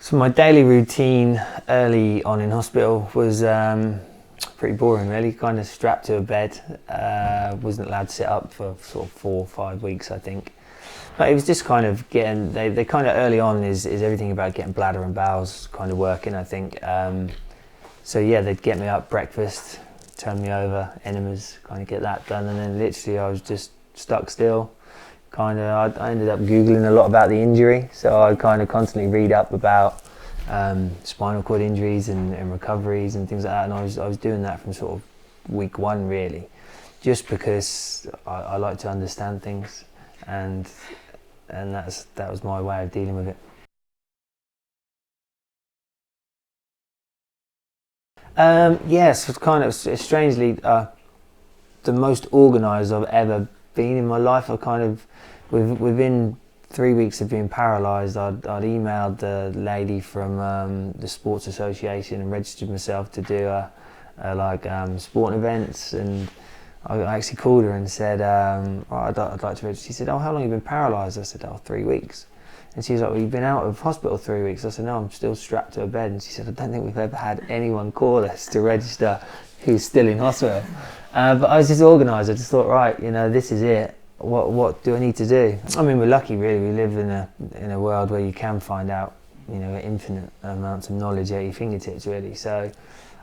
So my daily routine early on in hospital was pretty boring really, kind of strapped to a bed, wasn't allowed to sit up for sort of 4 or 5 weeks I think. But it was just kind of getting, they kind of early on is everything about getting bladder and bowels kind of working I think. So yeah, they'd get me up, breakfast, turn me over, enemas, kind of get that done, and then literally I was just stuck still. I ended up Googling a lot about the injury, so I kind of constantly read up about spinal cord injuries and recoveries and things like that, and I was doing that from sort of week 1 really, just because I like to understand things, and that was my way of dealing with it. Yes, it's kind of strangely the most organised I've ever been in my life. I kind of, within 3 weeks of being paralysed, I'd emailed the lady from the Sports Association and registered myself to do sporting events, and I actually called her and said, I'd like to register. She said, oh, how long have you been paralysed? I said, oh, 3 weeks. And she was like, well, you've been out of hospital 3 weeks. I said, no, I'm still strapped to a bed. And she said, I don't think we've ever had anyone call us to register who's still in hospital. But I was just organised. I just thought, right, this is it. What do I need to do? I mean, we're lucky, really. We live in a world where you can find out, infinite amounts of knowledge at your fingertips, really. So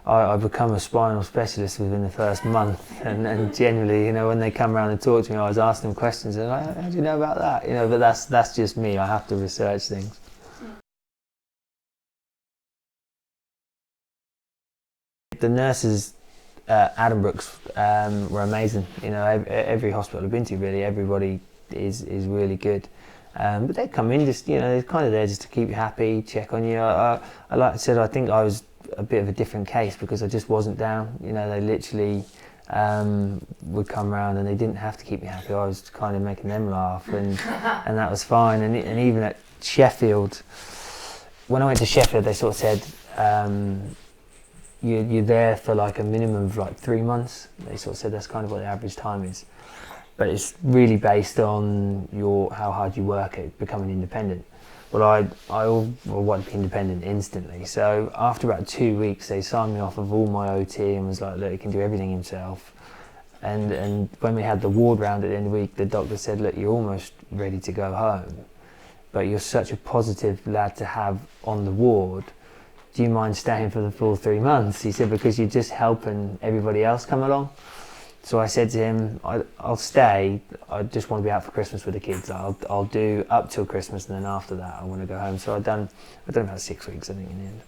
I've become a spinal specialist within the first month, and generally, when they come around and talk to me, I was asking them questions, and like, how do you know about that? But that's just me. I have to research things. The nurses at Addenbrooke's were amazing. Every hospital I've been to, really, everybody is really good. But they come in just, they're kind of there just to keep you happy, check on you. Like I said, I think I was a bit of a different case because I just wasn't down. They literally would come around and they didn't have to keep me happy. I was kind of making them laugh, and that was fine. And even at Sheffield, when I went to Sheffield, they sort of said, you're there for like a minimum of like 3 months. They sort of said that's kind of what the average time is. But it's really based on how hard you work at becoming independent. Well, I want to be independent instantly. So after about 2 weeks, they signed me off of all my OT and was like, look, he can do everything himself. And when we had the ward round at the end of the week, the doctor said, look, you're almost ready to go home, but you're such a positive lad to have on the ward. Do you mind staying for the full 3 months? He said, because you're just helping everybody else come along. So I said to him, I'll stay, I just want to be out for Christmas with the kids. I'll do up till Christmas, and then after that I want to go home. So I've done about 6 weeks I think in the end.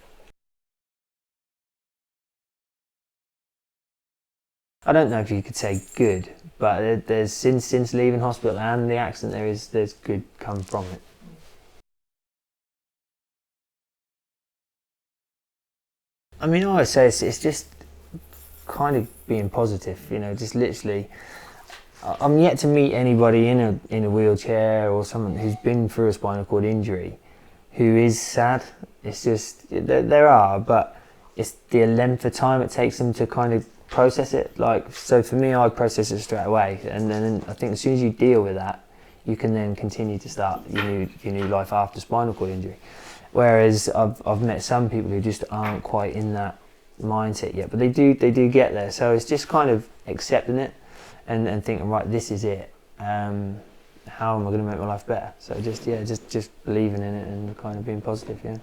I don't know if you could say good, but there's since leaving hospital and the accident there's good come from it. I mean, I would say it's just kind of being positive, just literally. I'm yet to meet anybody in a wheelchair or someone who's been through a spinal cord injury who is sad. It's just, there are, but it's the length of time it takes them to kind of process it. So for me, I process it straight away, and then I think as soon as you deal with that, you can then continue to start your new life after spinal cord injury. Whereas I've met some people who just aren't quite in that mindset yet, but they do get there. So it's just kind of accepting it and thinking, right, this is it. How am I going to make my life better? So just believing in it and kind of being positive, yeah.